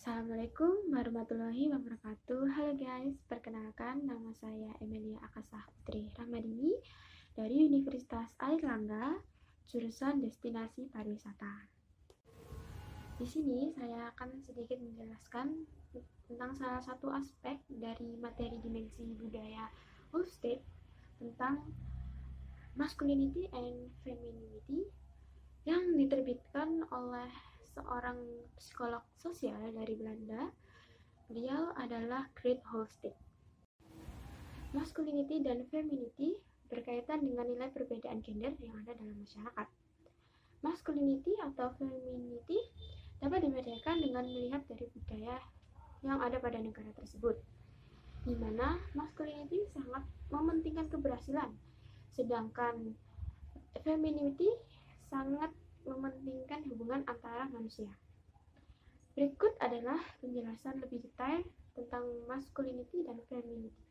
Assalamualaikum warahmatullahi wabarakatuh. Halo guys, perkenalkan nama saya Emilia Akasah Putri Ramadini dari Universitas Airlangga, jurusan Destinasi Pariwisata. Di sini saya akan sedikit menjelaskan tentang salah satu aspek dari materi Dimensi Budaya Hofstede tentang Masculinity and Femininity yang diterbitkan oleh seorang psikolog sosial dari Belanda. Beliau adalah Great Hofstede. Masculinity dan femininity berkaitan dengan nilai perbedaan gender yang ada dalam masyarakat. Masculinity atau femininity dapat dibedakan dengan melihat dari budaya yang ada pada negara tersebut, di mana masculinity sangat mementingkan keberhasilan, sedangkan femininity sangat mementingkan hubungan antara manusia. Berikut adalah penjelasan lebih detail tentang masculinity dan femininity.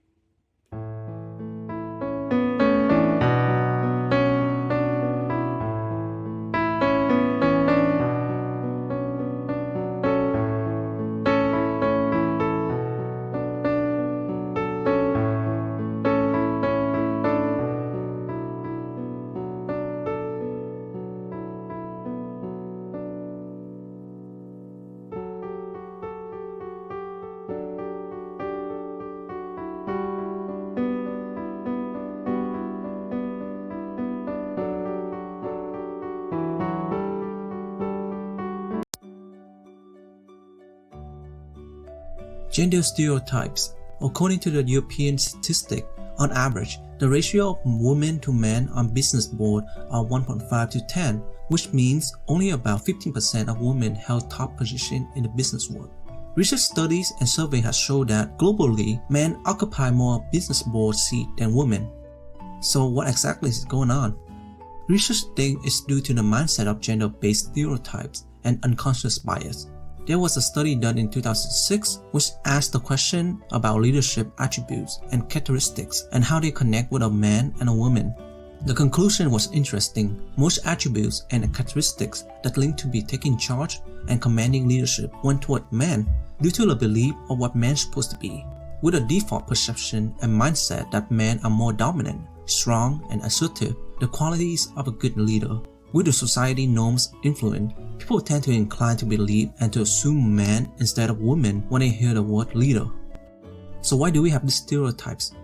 Gender stereotypes. According to the European statistic, on average, the ratio of women to men on business board are 1.5 to 10, which means only about 15% of women held top position in the business world. Research studies and survey has shown that globally, men occupy more business board seats than women. So what exactly is going on? Research thinks it's due to the mindset of gender-based stereotypes and unconscious bias. There was a study done in 2006 which asked the question about leadership attributes and characteristics and how they connect with a man and a woman. The conclusion was interesting. Most attributes and characteristics that link to be taking charge and commanding leadership went toward men due to the belief of what men are supposed to be, with a default perception and mindset that men are more dominant, strong, and assertive, the qualities of a good leader. With the society norms influence, people tend to incline to believe and to assume men instead of women when they hear the word leader. So why do we have these stereotypes?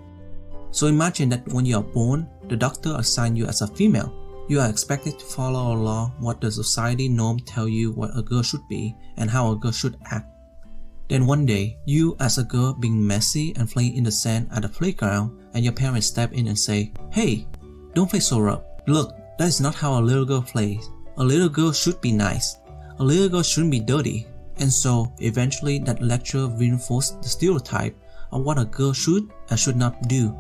So imagine that when you are born, the doctor assigns you as a female. You are expected to follow along what the society norm tell you what a girl should be and how a girl should act. Then one day, you as a girl being messy and playing in the sand at the playground, and your parents step in and say, "Hey, don't play so rough. Look, that is not how a little girl plays. A little girl should be nice. A little girl shouldn't be dirty." And so, eventually that lecture reinforced the stereotype of what a girl should and should not do.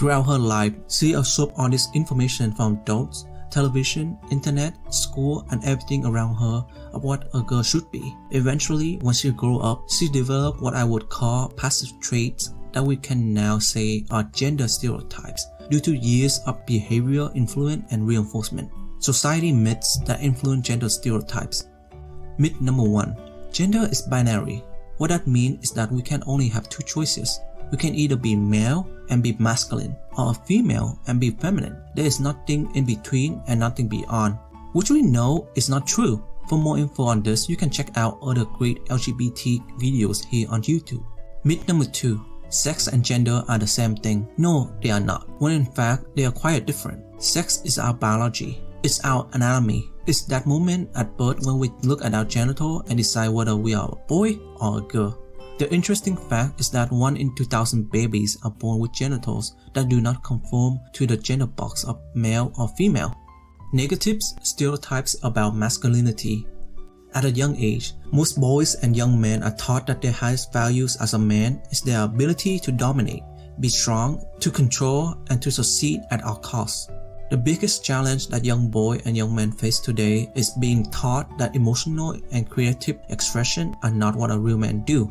Throughout her life, she absorbed all this information from adults, television, internet, school, and everything around her of what a girl should be. Eventually, when she grew up, she developed what I would call passive traits that we can now say are gender stereotypes due to years of behavioral influence and reinforcement. Society myths that influence gender stereotypes. Myth number 1. Gender is binary. What that means is that we can only have two choices. We can either be male and be masculine, or a female and be feminine. There is nothing in between and nothing beyond, which we know is not true. For more info on this, you can check out other great LGBT videos here on YouTube. Myth number 2. Sex and gender are the same thing. No, they are not, when in fact they are quite different. Sex is our biology. It's our anatomy. It's that moment at birth when we look at our genital and decide whether we are a boy or a girl. The interesting fact is that 1 in 2,000 babies are born with genitals that do not conform to the gender box of male or female. Negative stereotypes about masculinity. At a young age, most boys and young men are taught that their highest values as a man is their ability to dominate, be strong, to control, and to succeed at all costs. The biggest challenge that young boys and young men face today is being taught that emotional and creative expression are not what a real man do.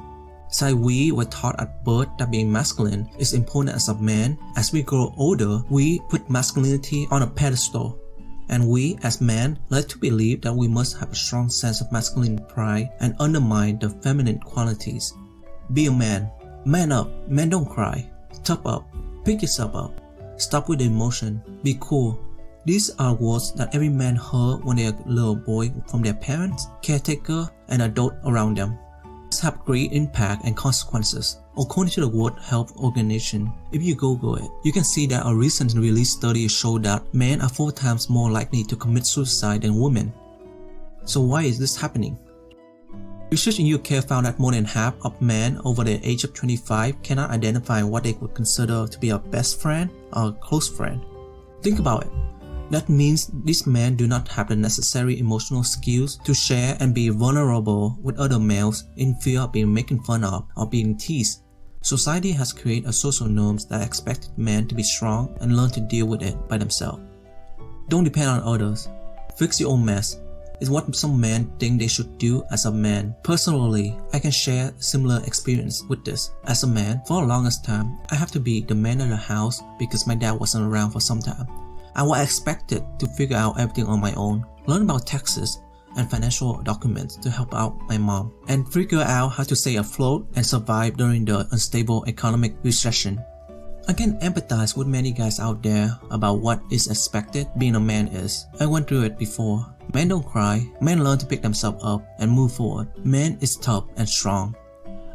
Since we were taught at birth that being masculine is important as a man, as we grow older, we put masculinity on a pedestal. and we as men like to believe that we must have a strong sense of masculine pride and undermine the feminine qualities. Be a man. Man up. Men don't cry. Tough up. Pick yourself up. Stop with the emotion. Be cool. These are words that every man heard when they are a little boy from their parents, caretaker, and adult around them. These have great impact and consequences. According to the World Health Organization, if you Google it, you can see that a recent released study showed that men are 4 times more likely to commit suicide than women. So why is this happening? Research in UK found that more than half of men over the age of 25 cannot identify what they would consider to be a best friend or a close friend. Think about it. That means these men do not have the necessary emotional skills to share and be vulnerable with other males in fear of being making fun of or being teased. Society has created a social norms that expect men to be strong and learn to deal with it by themselves. Don't depend on others. Fix your own mess is what some men think they should do as a man. Personally, I can share similar experience with this. As a man, for the longest time, I have to be the man of the house because my dad wasn't around for some time. I was expected to figure out everything on my own, learn about taxes and financial documents to help out my mom, and figure out how to stay afloat and survive during the unstable economic recession. I can empathize with many guys out there about what is expected being a man is. I went through it before. Men don't cry, men learn to pick themselves up and move forward. Men is tough and strong.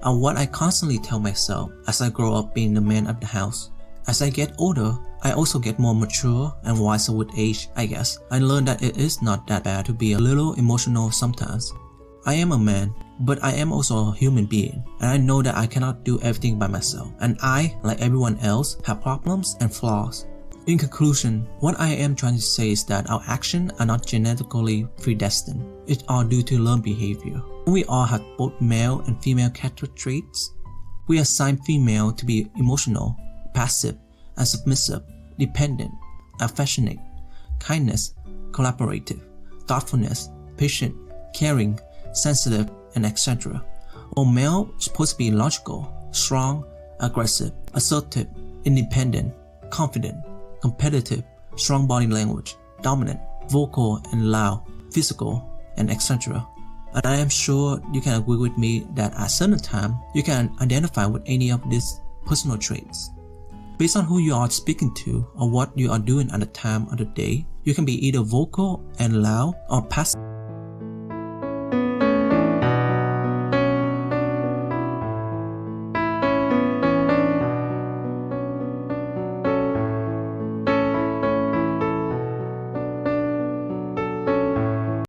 And what I constantly tell myself as I grow up being the man of the house. As I get older, I also get more mature and wiser with age, I guess. I learned that it is not that bad to be a little emotional sometimes. I am a man, but I am also a human being, and I know that I cannot do everything by myself, and I, like everyone else, have problems and flaws. In conclusion, what I am trying to say is that our actions are not genetically predestined. It's all due to learned behavior. We all have both male and female character traits. We assign female to be emotional, passive, and submissive, dependent, affectionate, kindness, collaborative, thoughtfulness, patient, caring, sensitive, and etc. While male is supposed to be logical, strong, aggressive, assertive, independent, confident, competitive, strong body language, dominant, vocal and loud, physical, and etc. And I am sure you can agree with me that at a certain time, you can identify with any of these personal traits. Based on who you are speaking to or what you are doing at the time of the day, you can be either vocal and loud or passive.